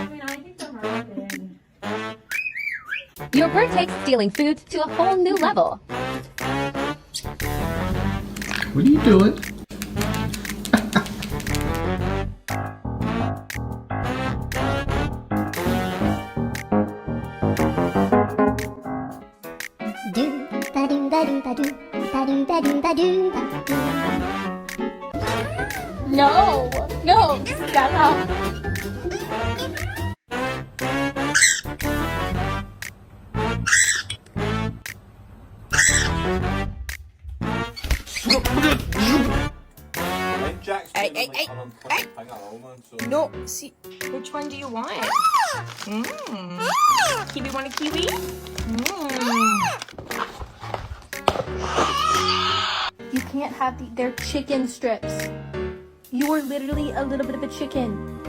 mean, I think I'm right. Your bird takes stealing food to a whole new level. What are you doing? Do ba do ba do ba do ba do ba do ba do ba do. No, shut up. Hey. No, see, which one do you want? Kiwi, want a kiwi? You can't have they're chicken strips. You are literally a little bit of a chicken.